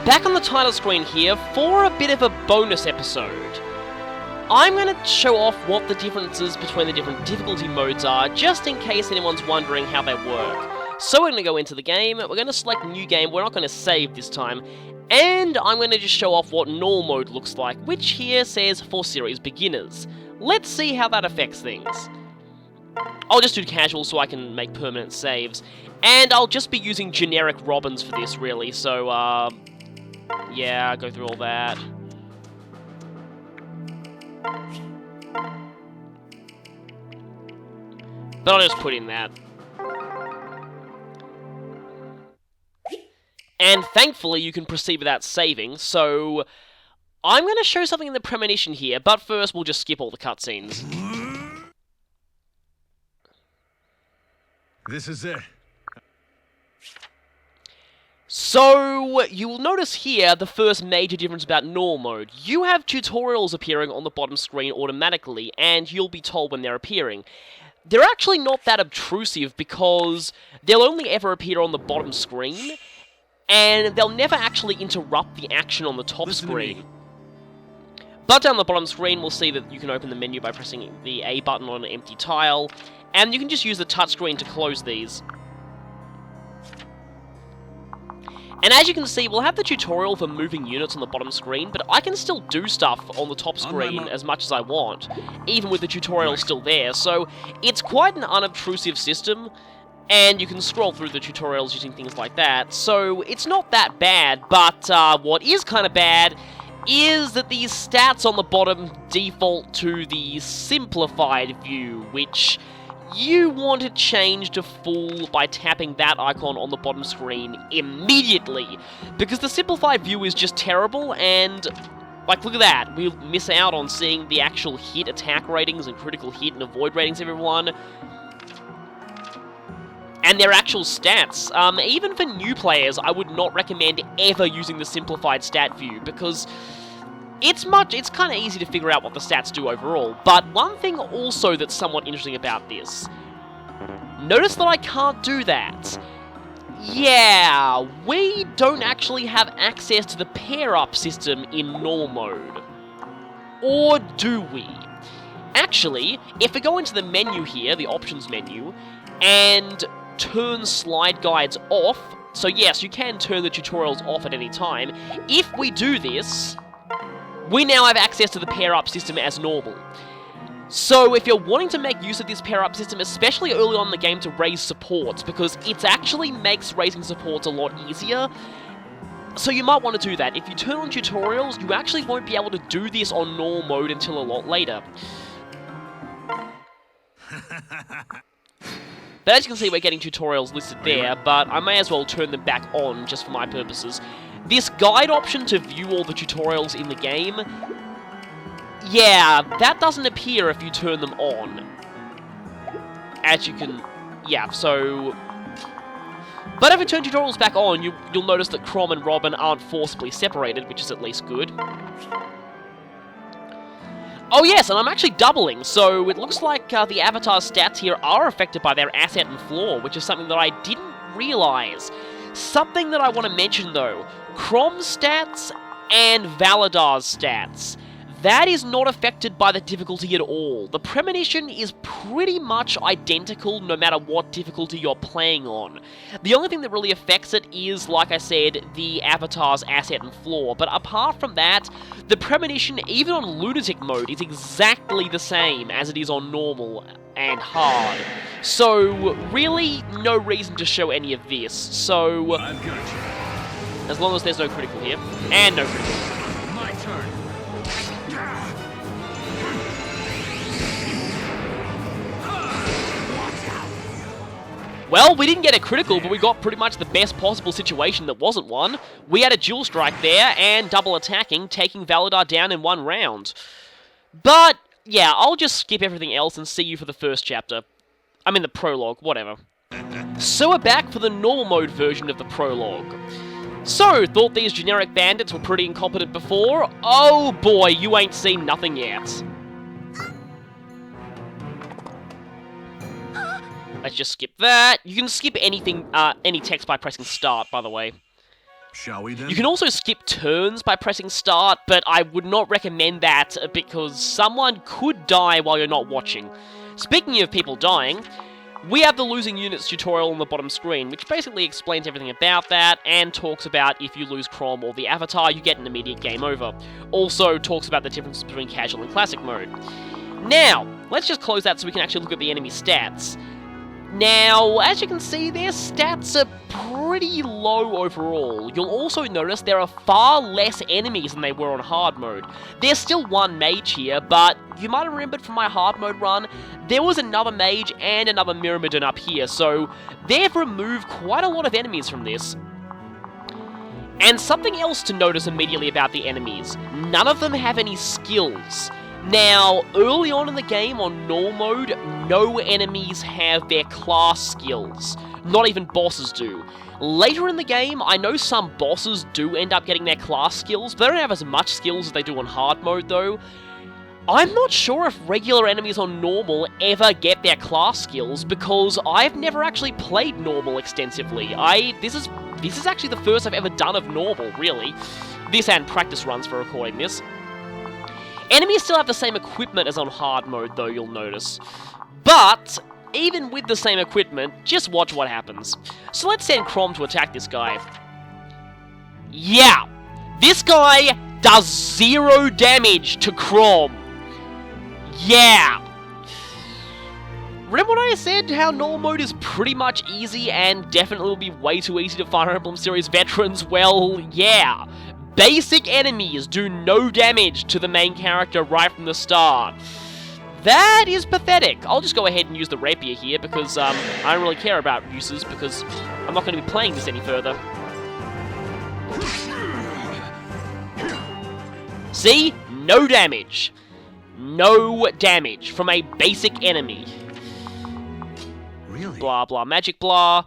back on the title screen here for a bit of a bonus episode. I'm going to show off what the differences between the different difficulty modes are, just in case anyone's wondering how they work. So we're going to go into the game, we're going to select New Game, we're not going to save this time, and I'm going to just show off what Normal Mode looks like, which here says for Series Beginners. Let's see how that affects things. I'll just do casual so I can make permanent saves, and I'll just be using generic Robins for this, really, so, yeah, go through all that. But I'll just put in that. And thankfully you can proceed without saving, so I'm going to show something in the premonition here, but first we'll just skip all the cutscenes. This is it. So, you will notice here the first major difference about Normal Mode. You have tutorials appearing on the bottom screen automatically, and you'll be told when they're appearing. They're actually not that obtrusive because they'll only ever appear on the bottom screen, and they'll never actually interrupt the action on the top screen. But down the bottom screen, we'll see that you can open the menu by pressing the A button on an empty tile, and you can just use the touchscreen to close these. And as you can see, we'll have the tutorial for moving units on the bottom screen, but I can still do stuff on the top screen as much as I want, even with the tutorial still there, so it's quite an unobtrusive system, and you can scroll through the tutorials using things like that, so it's not that bad, but what is kind of bad is that these stats on the bottom default to the simplified view, which you want to change to full by tapping that icon on the bottom screen immediately, because the simplified view is just terrible, and, like, look at that, we'll miss out on seeing the actual hit attack ratings and critical hit and avoid ratings of everyone, and their actual stats. Even for new players, I would not recommend ever using the simplified stat view, because it's kind of easy to figure out what the stats do overall, but one thing also that's somewhat interesting about this, notice that I can't do that. Yeah, we don't actually have access to the pair-up system in Normal Mode. Or do we? Actually, if we go into the menu here, the options menu, and turn slide guides off, so yes, you can turn the tutorials off at any time, if we do this, we now have access to the pair-up system as normal. So if you're wanting to make use of this pair-up system, especially early on in the game to raise supports, because it actually makes raising supports a lot easier, so you might want to do that. If you turn on tutorials, you actually won't be able to do this on Normal Mode until a lot later. But as you can see, we're getting tutorials listed there, but I may as well turn them back on just for my purposes. This guide option to view all the tutorials in the game, yeah, that doesn't appear if you turn them on. As you can, yeah, so... But if you turn tutorials back on, you'll notice that Chrom and Robin aren't forcibly separated, which is at least good. Oh yes, and I'm actually doubling, so it looks like the avatar's stats here are affected by their asset and floor, which is something that I didn't realize. Something that I want to mention though, Chrom's stats and Valadar's stats, that is not affected by the difficulty at all. The premonition is pretty much identical no matter what difficulty you're playing on. The only thing that really affects it is, like I said, the avatar's asset and floor, but apart from that, the premonition, even on Lunatic Mode, is exactly the same as it is on normal and hard. So, really, no reason to show any of this. So, I've got you. As long as there's no critical here, and no critical. My turn. Well, we didn't get a critical, but we got pretty much the best possible situation that wasn't one. We had a dual strike there, and double attacking, taking Valadar down in one round. But, yeah, I'll just skip everything else and see you for the first chapter. I mean the prologue, whatever. So we're back for the normal mode version of the prologue. So, thought these generic bandits were pretty incompetent before? Oh boy, you ain't seen nothing yet. Let's just skip that. You can skip anything, any text by pressing start, by the way. Shall we then? You can also skip turns by pressing start, but I would not recommend that because someone could die while you're not watching. Speaking of people dying, we have the losing units tutorial on the bottom screen, which basically explains everything about that, and talks about if you lose Chrom or the Avatar, you get an immediate game over. Also talks about the difference between casual and classic mode. Now, let's just close that so we can actually look at the enemy stats. Now, as you can see, their stats are pretty low overall. You'll also notice there are far less enemies than they were on hard mode. There's still one mage here, but you might have remembered from my hard mode run, there was another mage and another Myrmidon up here, so they've removed quite a lot of enemies from this. And something else to notice immediately about the enemies, none of them have any skills. Now, early on in the game on normal mode, no enemies have their class skills. Not even bosses do. Later in the game, I know some bosses do end up getting their class skills, but they don't have as much skills as they do on hard mode though. I'm not sure if regular enemies on normal ever get their class skills, because I've never actually played normal extensively. This is actually the first I've ever done of normal, really. This and practice runs for recording this. Enemies still have the same equipment as on hard mode, though, you'll notice. But, even with the same equipment, just watch what happens. So let's send Chrom to attack this guy. Yeah! This guy does 0 damage to Chrom. Yeah! Remember when I said how normal mode is pretty much easy and definitely will be way too easy to Fire Emblem series veterans? Well, yeah. Basic enemies do no damage to the main character right from the start. That is pathetic. I'll just go ahead and use the rapier here because I don't really care about uses because I'm not going to be playing this any further. See? No damage. No damage from a basic enemy. Really? Blah blah magic blah.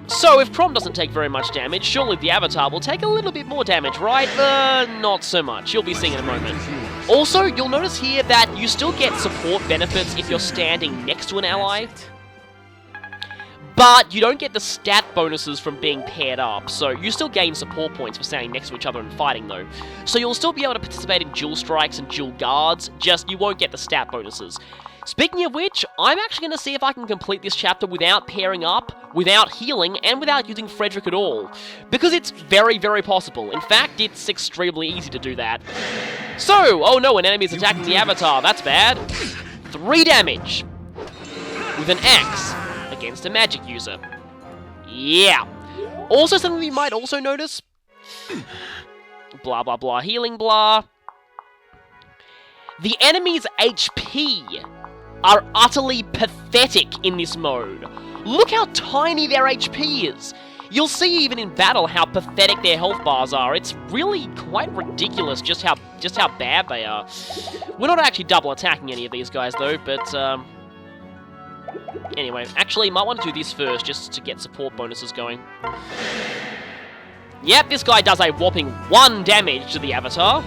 So, if Chrom doesn't take very much damage, surely the Avatar will take a little bit more damage, right? Not so much. You'll be seeing in a moment. Also, you'll notice here that you still get support benefits if you're standing next to an ally. But you don't get the stat bonuses from being paired up, so you still gain support points for standing next to each other and fighting, though. So you'll still be able to participate in dual strikes and dual guards, just you won't get the stat bonuses. Speaking of which, I'm actually going to see if I can complete this chapter without pairing up, without healing, and without using Frederick at all. Because it's very, very possible. In fact, it's extremely easy to do that. So, oh no, an enemy's attacking the Avatar. That's bad. 3 damage. With an axe against a magic user. Yeah. Also, something you might also notice. Blah, blah, blah. Healing, blah. The enemy's HP are utterly pathetic in this mode. Look how tiny their HP is. You'll see even in battle how pathetic their health bars are. It's really quite ridiculous just how bad they are. We're not actually double attacking any of these guys though, but anyway, actually might want to do this first just to get support bonuses going. Yep, this guy does a whopping 1 damage to the Avatar.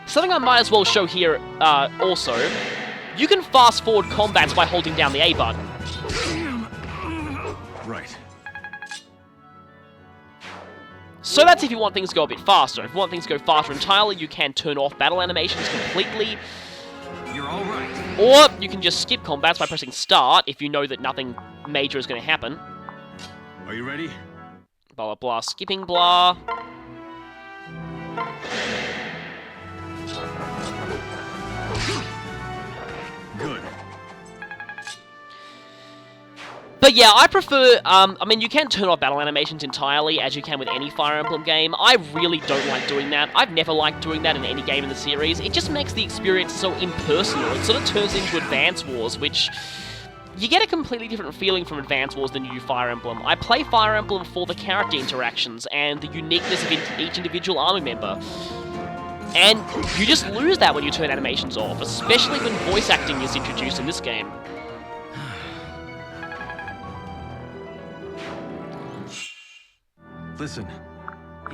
Something I might as well show here, also, you can fast forward combats by holding down the A button. Right. So that's if you want things to go a bit faster. If you want things to go faster entirely, you can turn off battle animations completely. You're all right. Or you can just skip combats by pressing start if you know that nothing major is going to happen. Are you ready? Blah blah blah, skipping blah. Good. But yeah, I prefer, I mean, you can turn off battle animations entirely, as you can with any Fire Emblem game. I really don't like doing that. I've never liked doing that in any game in the series. It just makes the experience so impersonal. It sort of turns into Advance Wars, which you get a completely different feeling from Advance Wars than you do Fire Emblem. I play Fire Emblem for the character interactions and the uniqueness of each individual army member. And you just lose that when you turn animations off, especially when voice acting is introduced in this game. Listen.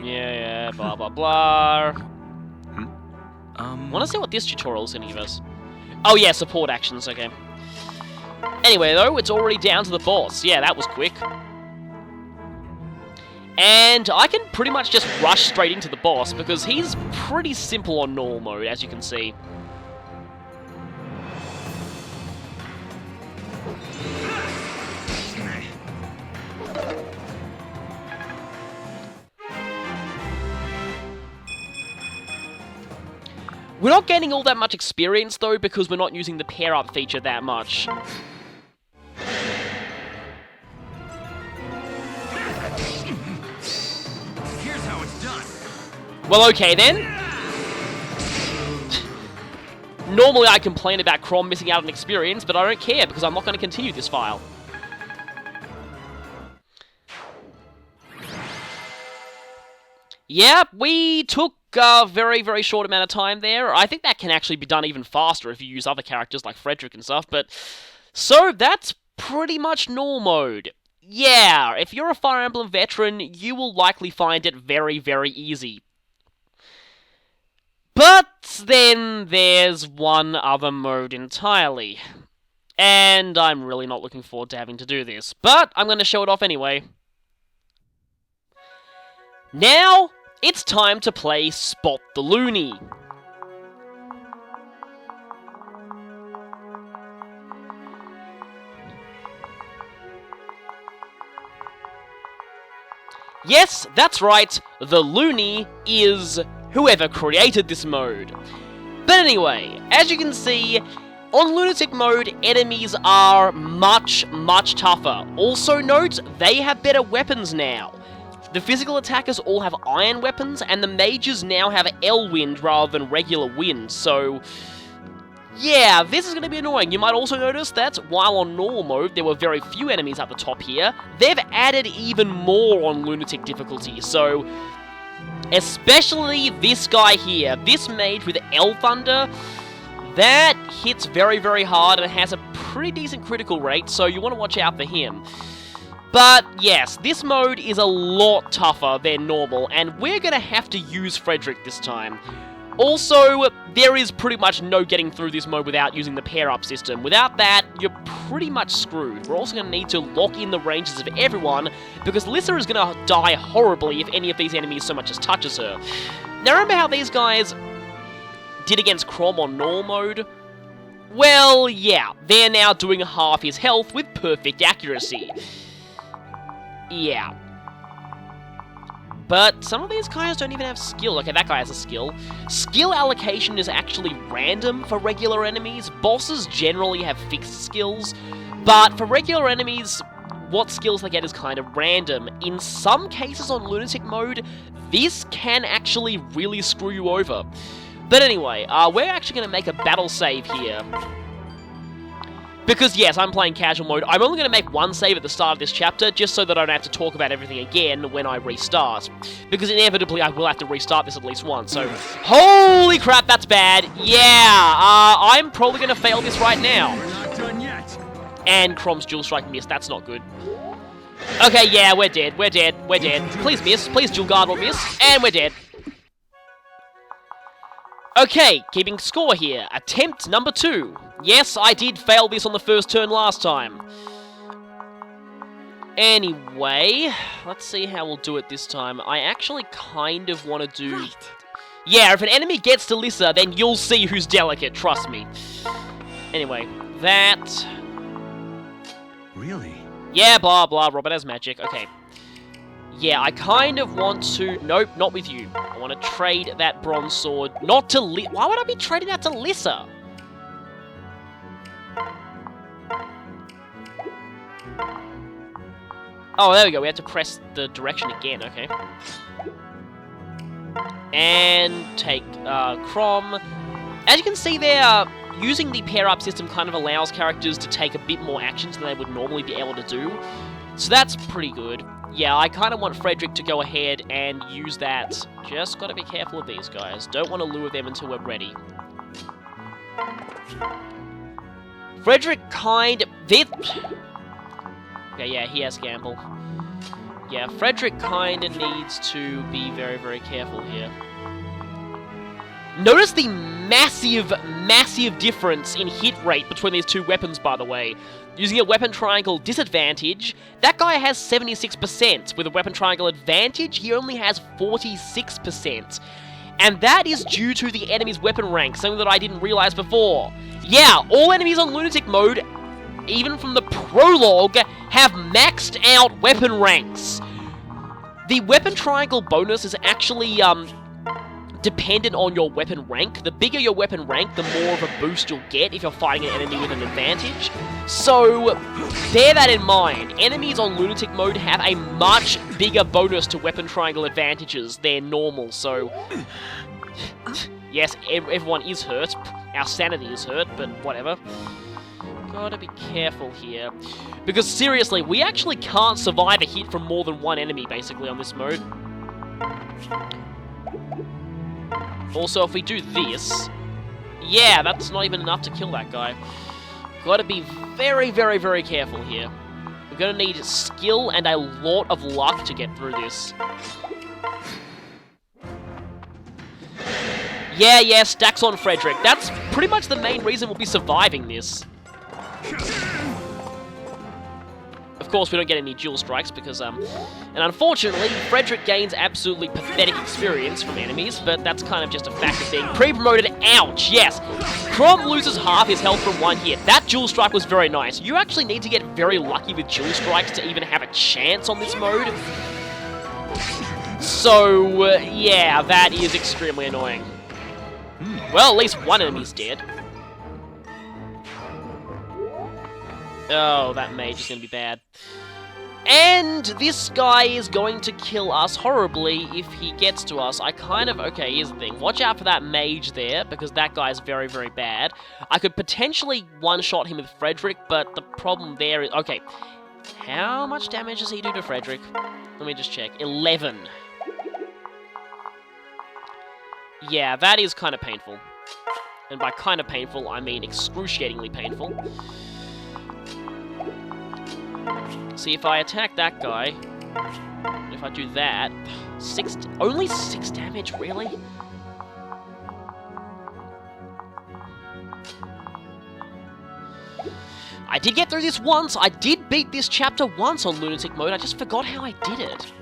Yeah, blah, blah, blah. Want Want to see what this tutorial is going to give us. Oh yeah, support actions, okay. Anyway, though, it's already down to the boss. Yeah, that was quick. And I can pretty much just rush straight into the boss, because he's pretty simple on normal mode, as you can see. We're not gaining all that much experience, though, because we're not using the pair-up feature that much. Here's how it's done. Well, okay, then. Normally I complain about Chrom missing out on experience, but I don't care, because I'm not going to continue this file. Yep, we took a very, very short amount of time there. I think that can actually be done even faster if you use other characters like Frederick and stuff, but... So, that's pretty much normal mode. Yeah, if you're a Fire Emblem veteran, you will likely find it very, very easy. But then there's one other mode entirely. And I'm really not looking forward to having to do this, but I'm going to show it off anyway. Now... it's time to play Spot the Loony. Yes, that's right, the Loony is whoever created this mode. But anyway, as you can see, on Lunatic Mode, enemies are much, much tougher. Also note, they have better weapons now. The physical attackers all have iron weapons, and the mages now have L-Wind rather than regular wind, so... yeah, this is going to be annoying. You might also notice that, while on normal mode there were very few enemies at the top here, they've added even more on Lunatic difficulty, so... especially this guy here, this mage with L-Thunder, that hits very, very hard and has a pretty decent critical rate, so you want to watch out for him. But, yes, this mode is a lot tougher than normal, and we're going to have to use Frederick this time. Also, there is pretty much no getting through this mode without using the pair-up system. Without that, you're pretty much screwed. We're also going to need to lock in the ranges of everyone, because Lissa is going to die horribly if any of these enemies so much as touches her. Now, remember how these guys did against Chrom on normal mode? Well, yeah, they're now doing half his health with perfect accuracy. Yeah. But some of these guys don't even have skill. Okay, that guy has a skill. Skill allocation is actually random for regular enemies. Bosses generally have fixed skills. But for regular enemies, what skills they get is kind of random. In some cases on Lunatic Mode, this can actually really screw you over. But anyway, we're actually going to make a battle save here. Because, yes, I'm playing casual mode. I'm only going to make one save at the start of this chapter, just so that I don't have to talk about everything again when I restart. Because inevitably I will have to restart this at least once, so... holy crap, that's bad! Yeah, I'm probably going to fail this right now. We're not done yet. And Chrom's Dual Strike missed, that's not good. Okay, yeah, we're dead, we're dead, we're dead. Please miss, please Dual Guard will miss, and we're dead. Okay, keeping score here. Attempt number 2. Yes, I did fail this on the first turn last time. Anyway, let's see how we'll do it this time. I actually kind of want to do... right. Yeah, if an enemy gets to Lissa, then you'll see who's delicate, trust me. Anyway, that... Really? Yeah, blah, blah, Robert has magic. Okay. Yeah, I kind of want to... nope, not with you. I want to trade that bronze sword, not to why would I be trading that to Lissa? Oh, there we go. We have to press the direction again. Okay. And take Chrom. As you can see there, using the pair-up system kind of allows characters to take a bit more actions than they would normally be able to do. So that's pretty good. Yeah, I kind of want Frederick to go ahead and use that. Just gotta be careful of these guys. Don't want to lure them until we're ready. Frederick kind of... okay, yeah, he has Gamble. Yeah, Frederick kind of needs to be very, very careful here. Notice the massive, massive difference in hit rate between these two weapons, by the way. Using a weapon triangle disadvantage, that guy has 76%. With a weapon triangle advantage, he only has 46%. And that is due to the enemy's weapon rank, something that I didn't realize before. Yeah, all enemies on Lunatic Mode, even from the Prologue, have maxed out weapon ranks. The weapon triangle bonus is actually, dependent on your weapon rank. The bigger your weapon rank, the more of a boost you'll get if you're fighting an enemy with an advantage. So, bear that in mind. Enemies on Lunatic Mode have a much bigger bonus to weapon triangle advantages than normal, so... Yes, everyone is hurt. Our sanity is hurt, but whatever. Gotta be careful here. Because seriously, we actually can't survive a hit from more than one enemy, basically, on this mode. Also, if we do this... Yeah, that's not even enough to kill that guy. Gotta be very, very, very careful here. We're gonna need skill and a lot of luck to get through this. Yeah, stacks on Frederick. That's pretty much the main reason we'll be surviving this. Of course, we don't get any dual strikes because, and unfortunately, Frederick gains absolutely pathetic experience from enemies, but that's kind of just a fact of being pre-promoted. Ouch, yes! Crom loses half his health from one hit. That dual strike was very nice. You actually need to get very lucky with dual strikes to even have a chance on this mode. So, yeah, that is extremely annoying. Well, at least one enemy's dead. Oh, that mage is going to be bad. And this guy is going to kill us horribly if he gets to us. Okay, here's the thing. Watch out for that mage there, because that guy's very, very bad. I could potentially one-shot him with Frederick, but the problem there is... Okay, how much damage does he do to Frederick? Let me just check. 11. Yeah, that is kind of painful. And by kind of painful, I mean excruciatingly painful. See, if I attack that guy, if I do that, only 6 damage, really? I did get through this once. I did beat this chapter once on Lunatic Mode. I just forgot how I did it.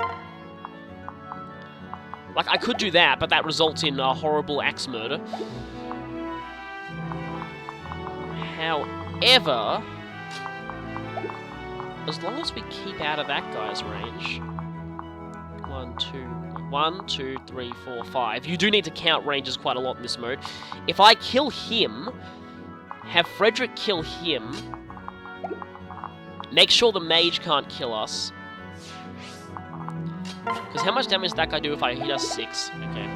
Like, I could do that, but that results in a horrible axe murder. However... as long as we keep out of that guy's range. 1, 2, 3, 4, 5. You do need to count ranges quite a lot in this mode. If I kill him, have Frederick kill him, make sure the mage can't kill us. Because how much damage does that guy do if he does 6? Okay.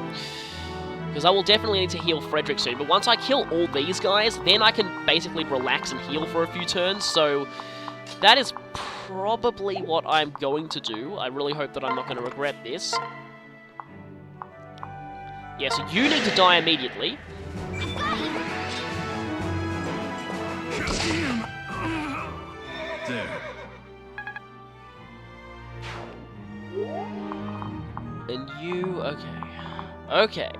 Because I will definitely need to heal Frederick soon. But once I kill all these guys, then I can basically relax and heal for a few turns. So that is probably what I'm going to do. I really hope that I'm not going to regret this. Yeah, so you need to die immediately. There. And you... okay. Okay.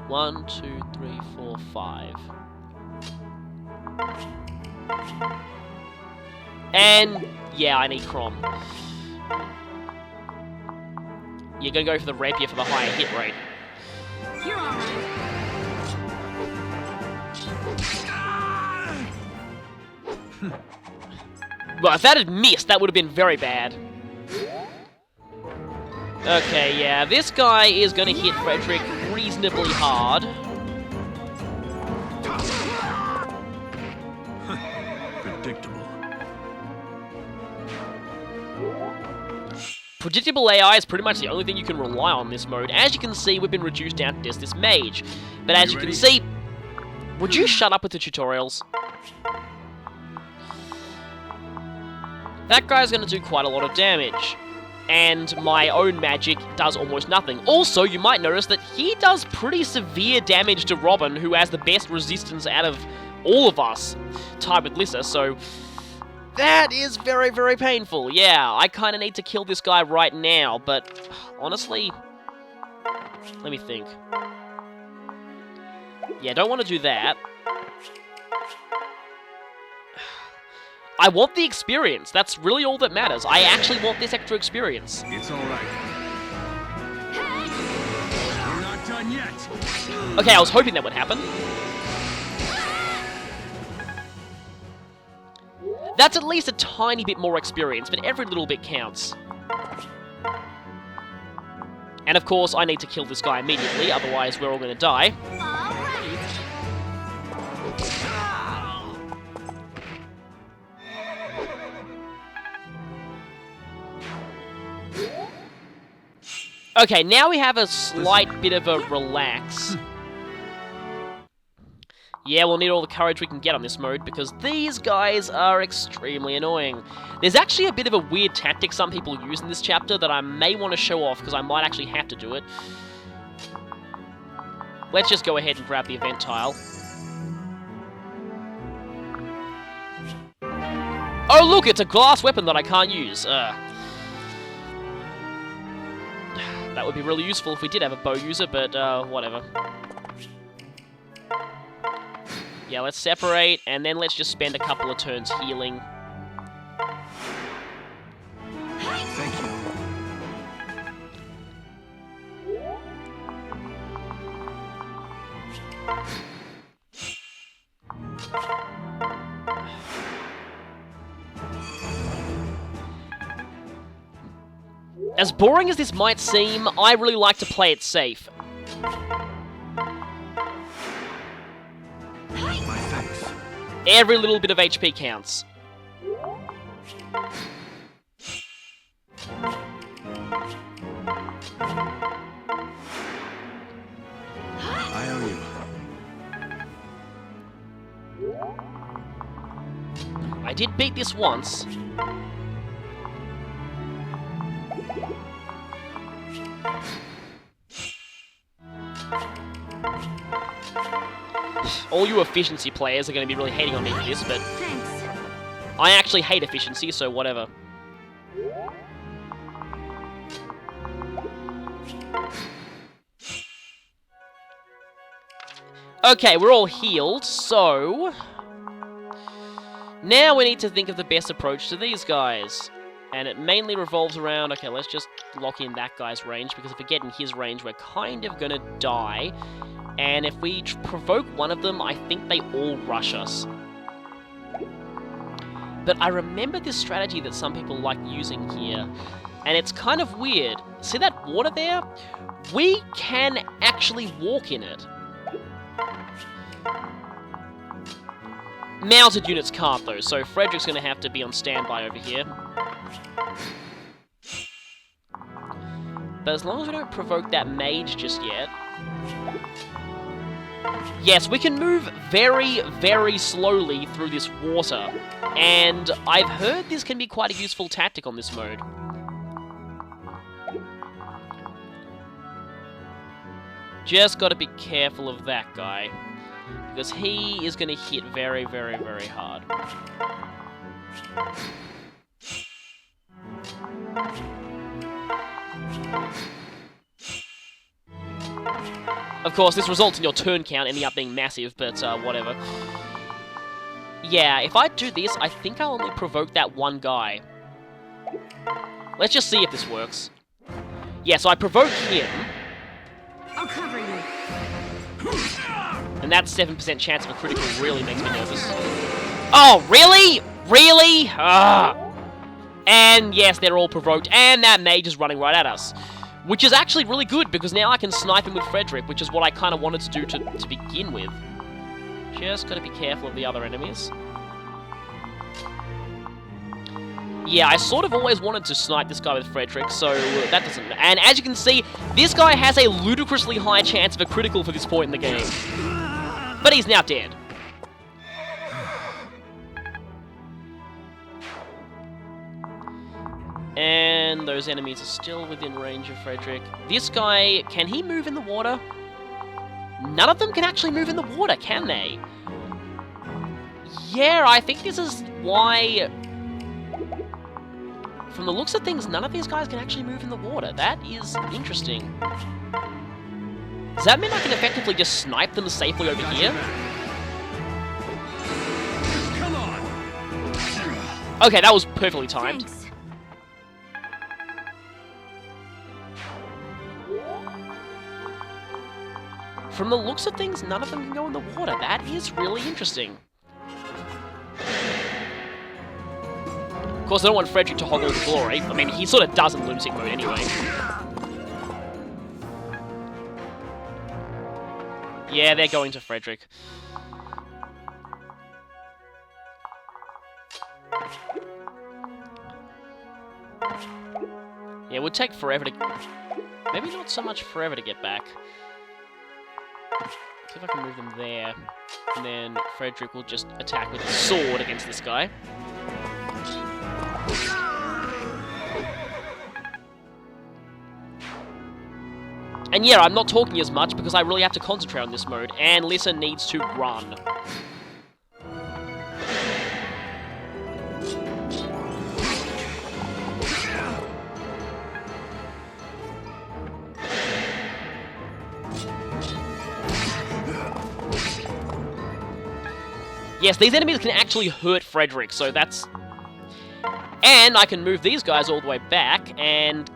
1, 2, 3, 4, 5. And... yeah, I need Crom. You're gonna go for the rapier for the higher hit rate. You're alright. Well, if that had missed, that would have been very bad. Okay, yeah, this guy is gonna hit Frederick reasonably hard. Predictable. Predictable AI is pretty much the only thing you can rely on in this mode. As you can see, we've been reduced down to just this mage. But as you can see... would you shut up with the tutorials? That guy's gonna do quite a lot of damage. And my own magic does almost nothing. Also, you might notice that he does pretty severe damage to Robin, who has the best resistance out of all of us, tied with Lissa, so... that is very, very painful. Yeah, I kind of need to kill this guy right now, but honestly... let me think. Yeah, don't want to do that. I want the experience. That's really all that matters. I actually want this extra experience. It's all right. We're not done yet. Okay, I was hoping that would happen. That's at least a tiny bit more experience, but every little bit counts. And of course, I need to kill this guy immediately, otherwise we're all going to die. Okay, now we have a slight bit of a relax. Yeah, we'll need all the courage we can get on this mode, because these guys are extremely annoying. There's actually a bit of a weird tactic some people use in this chapter that I may want to show off, because I might actually have to do it. Let's just go ahead and grab the event tile. Oh look, it's a glass weapon that I can't use. That would be really useful if we did have a bow user, but whatever. Yeah, let's separate, and then let's just spend a couple of turns healing. Thank you. As boring as this might seem, I really like to play it safe. My thanks. Every little bit of HP counts. I owe you. I did beat this once. All you efficiency players are going to be really hating on me for this, but Thanks. I actually hate efficiency, so whatever. Okay, we're all healed, so now we need to think of the best approach to these guys. And it mainly revolves around, okay, let's just lock in that guy's range, because if we get in his range, we're kind of going to die. And if we provoke one of them, I think they all rush us. But I remember this strategy that some people like using here, and it's kind of weird. See that water there? We can actually walk in it. Mounted units can't, though, so Frederick's going to have to be on standby over here. But as long as we don't provoke that mage just yet... Yes, we can move very, very slowly through this water, and I've heard this can be quite a useful tactic on this mode. Just gotta be careful of that guy, because he is gonna hit very, very, very hard. Of course, this results in your turn count ending up being massive, but whatever. Yeah, if I do this, I think I'll only provoke that one guy. Let's just see if this works. Yeah, so I provoke him. I'll cover you. And that 7% chance of a critical really makes me nervous. Oh, really? Really? And yes, they're all provoked, and that mage is running right at us. Which is actually really good, because now I can snipe him with Frederick, which is what I kind of wanted to do to begin with. Just gotta be careful of the other enemies. Yeah, I sort of always wanted to snipe this guy with Frederick, so that doesn't... And as you can see, this guy has a ludicrously high chance of a critical for this point in the game. But he's now dead. And those enemies are still within range of Frederick. This guy, can he move in the water? None of them can actually move in the water, can they? Yeah, I think this is why... From the looks of things, none of these guys can actually move in the water. That is interesting. Does that mean I can effectively just snipe them safely over here? Come on. Okay, that was perfectly timed. Thanks. From the looks of things, none of them can go in the water. That is really interesting. Of course, I don't want Frederick to hog all the glory. I mean, he sort of does in Lunatic Mode anyway. Yeah, they're going to Frederick. Yeah, it would take forever to... Maybe not so much forever to get back. See if I can move them there. And then Frederick will just attack with his sword against this guy. And yeah, I'm not talking as much because I really have to concentrate on this mode, and Lissa needs to run. Yes, these enemies can actually hurt Frederick, so that's... And I can move these guys all the way back and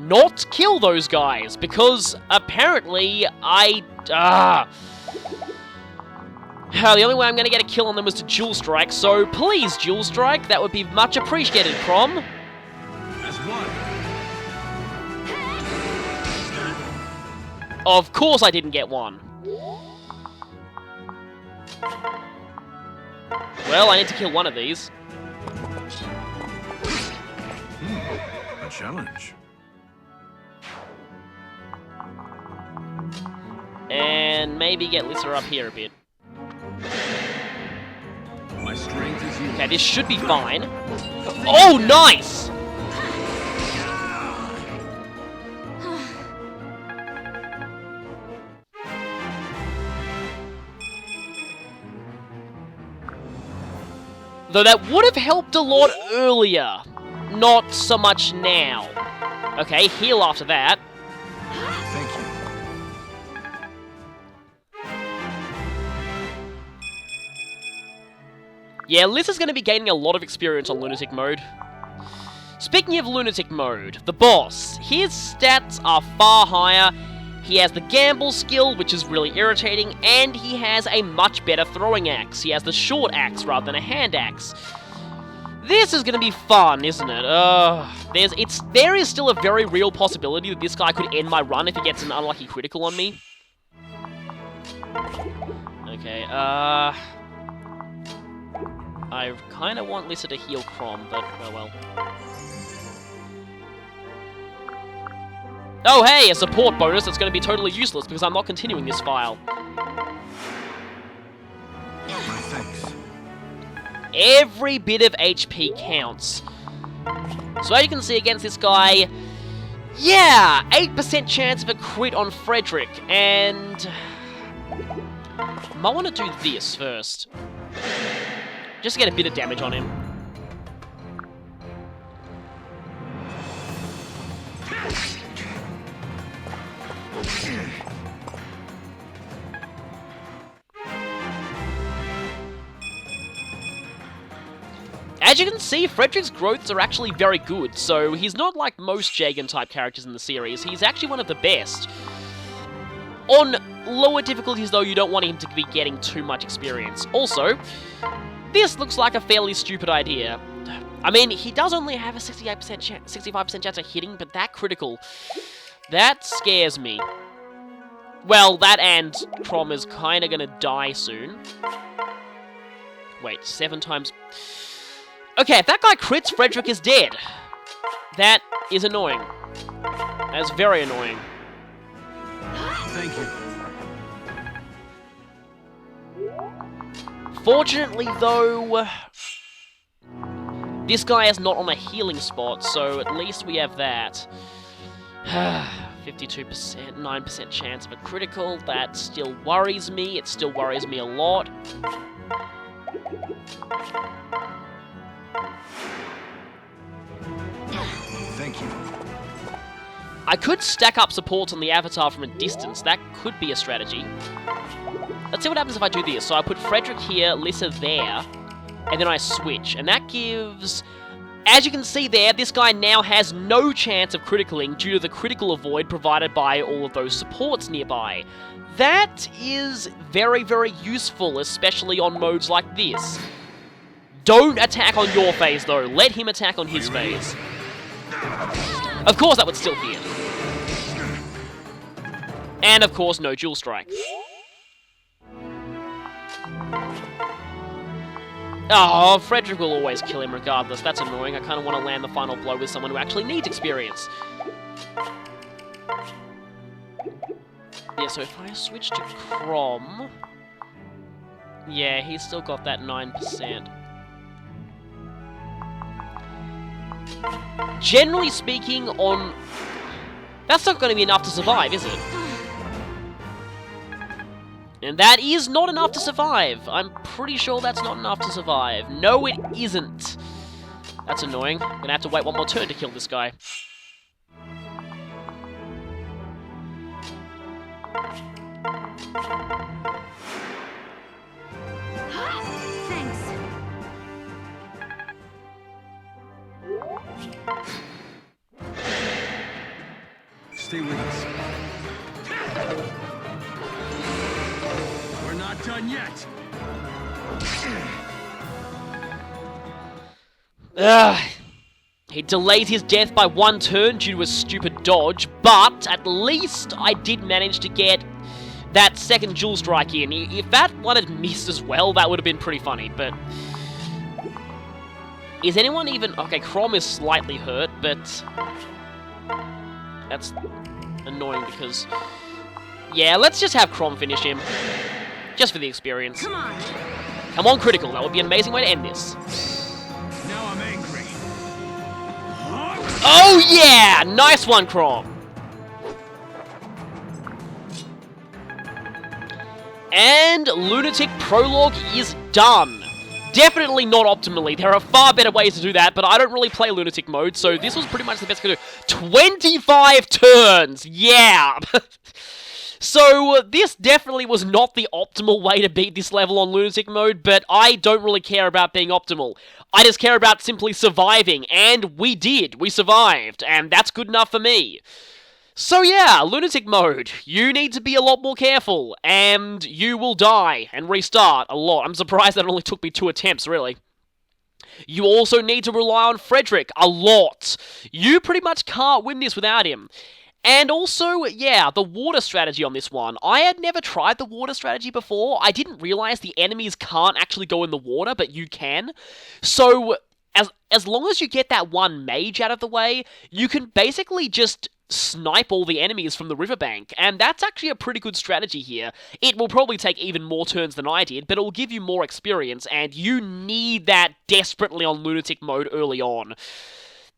not kill those guys, because apparently I... the only way I'm going to get a kill on them is to dual strike, so please dual strike, that would be much appreciated, Crom. As one. Of course I didn't get one. Well, I need to kill one of these. A challenge. And maybe get Lissa up here a bit. My strength is yours. Okay, this should be fine. Oh, nice! Though that would have helped a lot earlier. Not so much now. Okay, heal after that. Thank you. Yeah, Lissa's going to be gaining a lot of experience on Lunatic Mode. Speaking of Lunatic Mode, the boss. His stats are far higher. He has the gamble skill, which is really irritating, and he has a much better throwing axe. He has the short axe rather than a hand axe. This is going to be fun, isn't it? There is still a very real possibility that this guy could end my run if he gets an unlucky critical on me. Okay, I kind of want Lissa to heal Crom, but oh well. Oh hey, a support bonus that's going to be totally useless because I'm not continuing this file. My thanks. Every bit of HP counts. So as you can see against this guy, yeah, 8% chance of a crit on Frederick, and... might want to do this first. Just to get a bit of damage on him. As you can see, Frederick's growths are actually very good, so he's not like most Jagan-type characters in the series. He's actually one of the best. On lower difficulties, though, you don't want him to be getting too much experience. Also, this looks like a fairly stupid idea. I mean, he does only have a 65% chance of hitting, but that critical, that scares me. Well, that and Crom is kind of going to die soon. Wait, 7 times... Okay, if that guy crits, Frederick is dead. That is annoying. That's very annoying. Thank you. Fortunately, though, this guy is not on a healing spot, so at least we have that. 52%, 9% chance of a critical. That still worries me. It still worries me a lot. Thank you. I could stack up supports on the avatar from a distance. That could be a strategy. Let's see what happens if I do this. So I put Frederick here, Lissa there, and then I switch. And that gives... As you can see there, this guy now has no chance of criticaling due to the critical avoid provided by all of those supports nearby. That is very, very useful, especially on modes like this. Don't attack on your phase, though. Let him attack on his phase. Of course, that would still hit. And, of course, no dual strike. Oh, Frederick will always kill him regardless. That's annoying. I kind of want to land the final blow with someone who actually needs experience. Yeah, so if I switch to Crom... Yeah, he's still got that 9%. Generally speaking, on... That's not going to be enough to survive, is it? And that is not enough to survive. I'm pretty sure that's not enough to survive. No, it isn't. That's annoying. I'm gonna have to wait one more turn to kill this guy. Thanks. Stay with us. We're not done yet. He delayed his death by one turn due to a stupid dodge, but at least I did manage to get that second dual strike in. If that one had missed as well, that would have been pretty funny, but... Is anyone even... Okay, Crom is slightly hurt, but... That's annoying because... Yeah, let's just have Crom finish him. Just for the experience. Come on. Come on, critical. That would be an amazing way to end this. Now I'm angry. Oh, yeah! Nice one, Crom. And Lunatic Prologue is done. Definitely not optimally. There are far better ways to do that, but I don't really play Lunatic Mode, so this was pretty much the best I could do. 25 turns! Yeah! So, this definitely was not the optimal way to beat this level on Lunatic Mode, but I don't really care about being optimal. I just care about simply surviving, and we did. We survived, and that's good enough for me. So yeah, Lunatic Mode, you need to be a lot more careful, and you will die and restart a lot. I'm surprised that it only took me 2 attempts, really. You also need to rely on Frederick a lot. You pretty much can't win this without him. And also, yeah, the water strategy on this one. I had never tried the water strategy before. I didn't realize the enemies can't actually go in the water, but you can. So, as long as you get that one mage out of the way, you can basically just snipe all the enemies from the riverbank, and that's actually a pretty good strategy here. It will probably take even more turns than I did, but it will give you more experience, and you need that desperately on Lunatic Mode early on.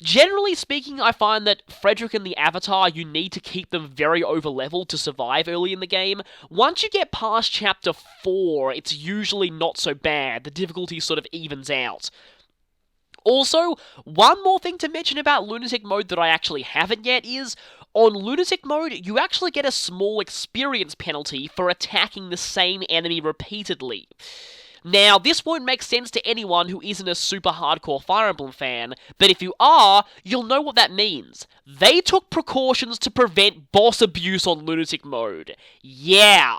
Generally speaking, I find that Frederick and the Avatar, you need to keep them very over-leveled to survive early in the game. Once you get past Chapter 4, it's usually not so bad. The difficulty sort of evens out. Also, one more thing to mention about Lunatic Mode that I actually haven't yet is, on Lunatic Mode, you actually get a small experience penalty for attacking the same enemy repeatedly. Now, this won't make sense to anyone who isn't a super hardcore Fire Emblem fan, but if you are, you'll know what that means. They took precautions to prevent boss abuse on Lunatic Mode. Yeah!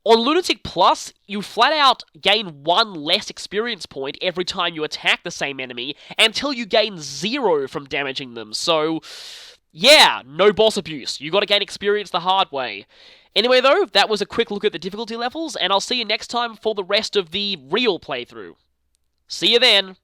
On Lunatic Plus, you flat out gain 1 less experience point every time you attack the same enemy, until you gain 0 from damaging them, so... Yeah, no boss abuse. You gotta gain experience the hard way. Anyway though, that was a quick look at the difficulty levels, and I'll see you next time for the rest of the real playthrough. See you then!